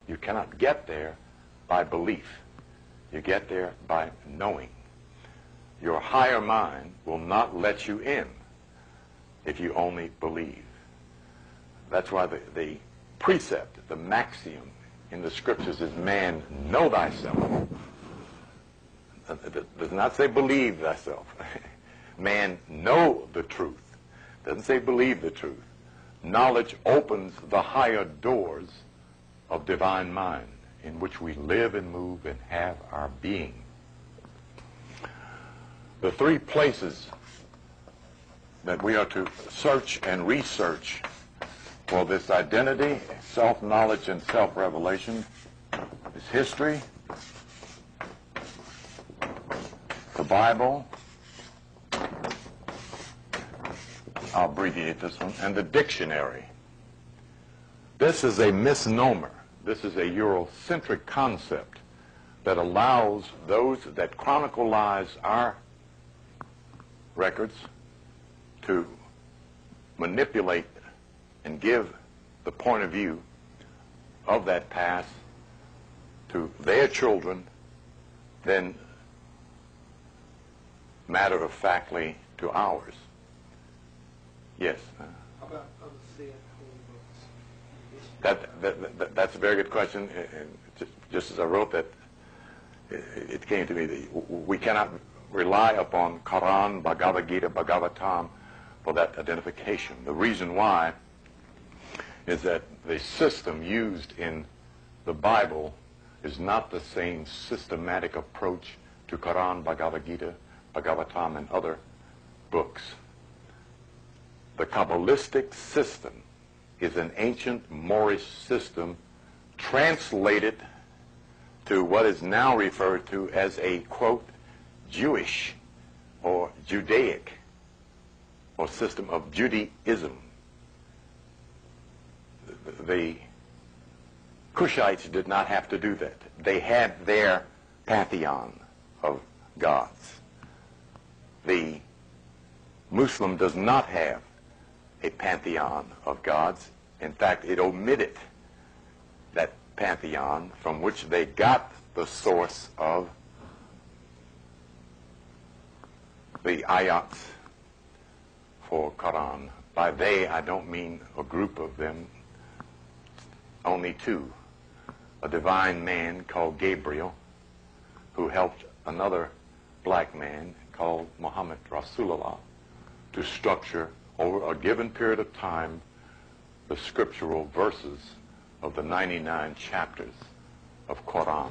You cannot get there by belief. You get there by knowing. Your higher mind will not let you in if you only believe. That's why the precept, the maxiom in the scriptures is, man, know thyself. It does not say believe thyself. Man, know the truth. It doesn't say believe the truth. Knowledge opens the higher doors of divine mind in which we live and move and have our being. The three places that we are to search and research for this identity, self-knowledge, and self-revelation is history, the Bible, I'll abbreviate this one, and the dictionary. This is a misnomer. This is a Eurocentric concept that allows those that chronicleize our records to manipulate and give the point of view of that past to their children, then matter-of-factly to ours. Yes? How about other holy books? That's a very good question. And just as I wrote that, it came to me that we cannot rely upon Quran, Bhagavad Gita, Bhagavatam for that identification. The reason why is that the system used in the Bible is not the same systematic approach to Quran, Bhagavad Gita, Bhagavatam, and other books. The Kabbalistic system is an ancient Moorish system translated to what is now referred to as a, quote, Jewish or Judaic or system of Judaism. The Cushites did not have to do that. They had their pantheon of gods. The Muslim does not have a pantheon of gods. In fact, it omitted that pantheon from which they got the source of the ayats for Quran. By they, I don't mean a group of them, only two. A divine man called Gabriel, who helped another black man called Muhammad Rasulullah to structure over a given period of time the scriptural verses of the 99 chapters of Quran.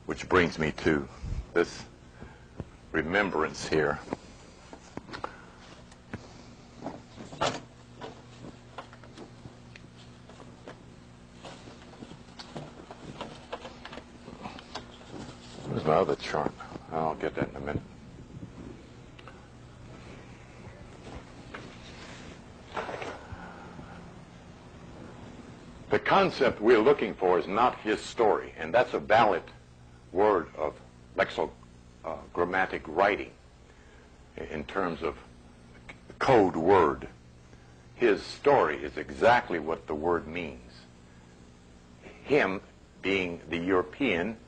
Which brings me to this remembrance here. Where's my other chart? I'll get that in a minute. The concept we're looking for is not his story, and that's a valid word of lexicogrammatic writing in terms of code word. His story is exactly what the word means. Him being the European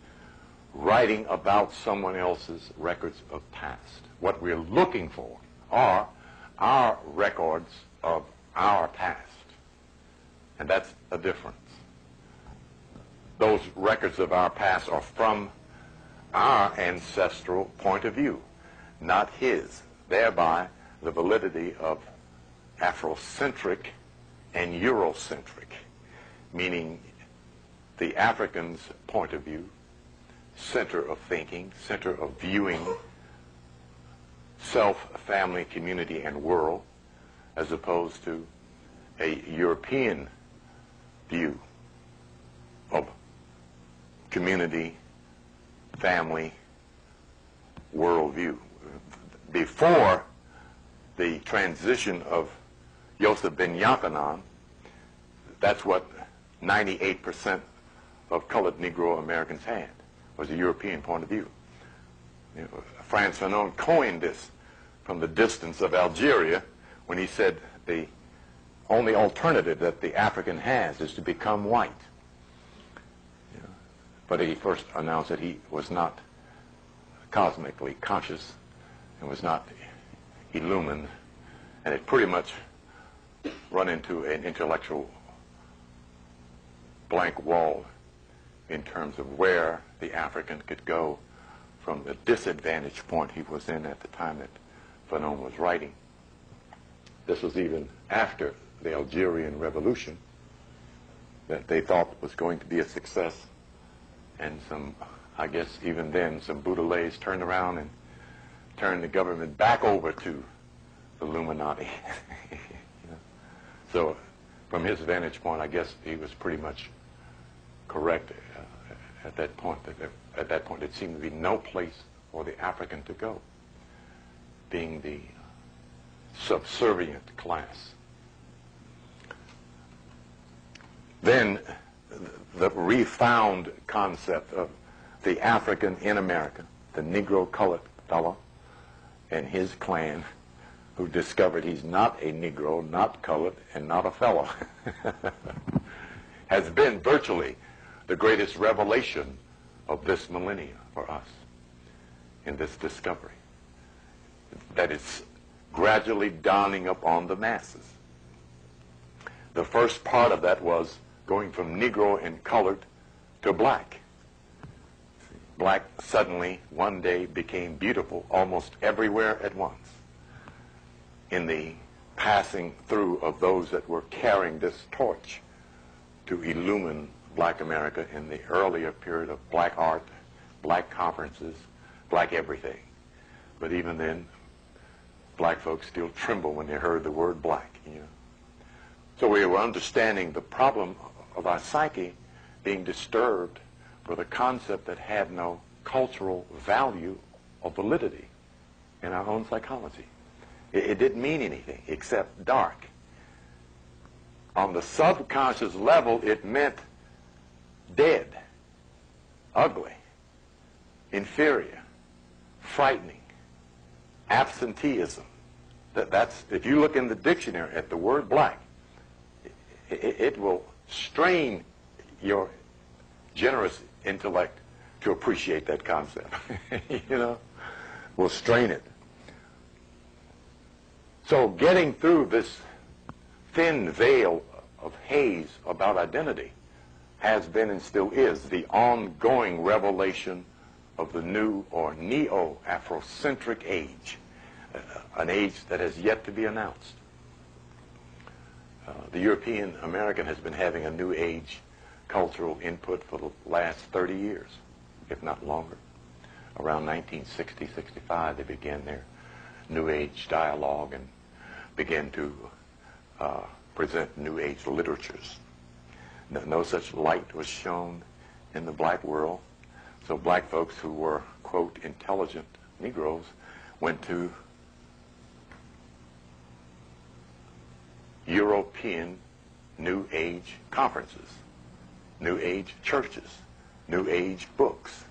writing about someone else's records of past. What we're looking for are our records of our past. And that's a difference. Those records of our past are from our ancestral point of view, not his. Thereby, the validity of Afrocentric and Eurocentric, meaning the African's point of view, center of thinking, center of viewing self, family, community, and world, as opposed to a European view of community, family, worldview. Before the transition of Yosef ben Yochanan, that's what 98% of colored Negro Americans had, was a European point of view. You know, Frantz Fanon coined this from the distance of Algeria when he said the only alternative that the African has is to become white. but he first announced that he was not cosmically conscious and was not illumined, and it pretty much run into an intellectual blank wall in terms of where the African could go from the disadvantage point he was in at the time that Fanon was writing. This was even after the Algerian Revolution that they thought was going to be a success, and some, I guess even then, some Boudelays turned around and turned the government back over to the Illuminati. You know? So from his vantage point, I guess he was pretty much correct at that point. At that point, it seemed to be no place for the African to go, being the subservient class. Then the refound concept of the African in America, the Negro colored fellow and his clan, who discovered he's not a Negro, not colored, and not a fellow, has been virtually the greatest revelation of this millennia for us in this discovery, that it's gradually dawning upon the masses. The first part of that was going from Negro and colored to black. Black suddenly, one day, became beautiful almost everywhere at once in the passing through of those that were carrying this torch to illumine black America in the earlier period of black art, black conferences, black everything. But even then, black folks still tremble when they heard the word black, you know. So we were understanding the problem of our psyche being disturbed with a concept that had no cultural value or validity in our own psychology. It didn't mean anything except dark. On the subconscious level, it meant dead, ugly, inferior, frightening, absenteeism. That's, if you look in the dictionary at the word black, it will strain your generous intellect to appreciate that concept. You know, will strain it. So getting through this thin veil of haze about identity has been and still is the ongoing revelation of the new or neo-Afrocentric age, an age that has yet to be announced. The European American has been having a new age cultural input for the last 30 years, if not longer. Around 1960, 65, they began their new age dialogue and began to present new age literatures. No such light was shown in the black world, so black folks who were, quote, intelligent Negroes went to European New Age conferences, New Age churches, New Age books,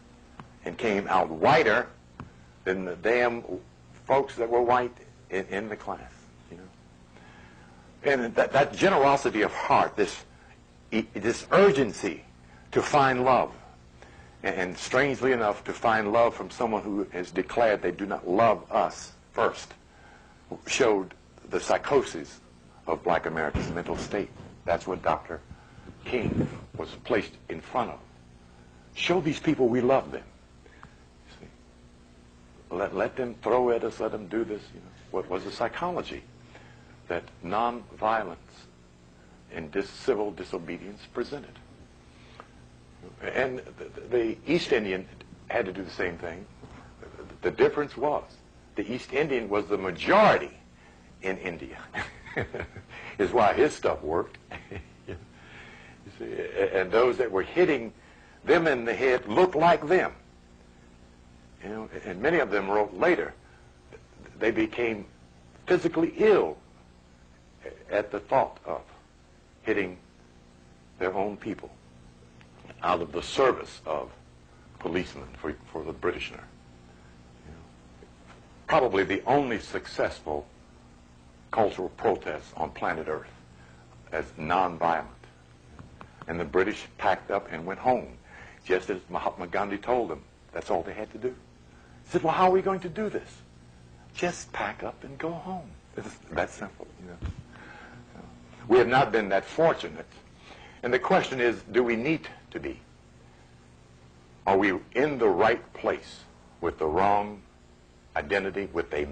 and came out whiter than the damn folks that were white in the class, you know. And that generosity of heart, this urgency to find love, and strangely enough, to find love from someone who has declared they do not love us first, showed the psychosis of black America's mental state. That's what Dr. King was placed in front of. Show these people we love them. See? Let them throw at us, let them do this. You know. What was the psychology that nonviolence and civil disobedience presented? And the East Indian had to do the same thing. The difference was the East Indian was the majority in India. Is why his stuff worked. You see, and those that were hitting them in the head looked like them. You know, and many of them wrote later. They became physically ill at the thought of hitting their own people out of the service of policemen for the Britisher. You know, probably the only successful cultural protests on planet Earth as nonviolent. And the British packed up and went home. just as Mahatma Gandhi told them. That's all they had to do. He said, well, how are we going to do this? Just pack up and go home. It's that simple, you know. We have not been that fortunate. And the question is, do we need to be? Are we in the right place with the wrong identity, with a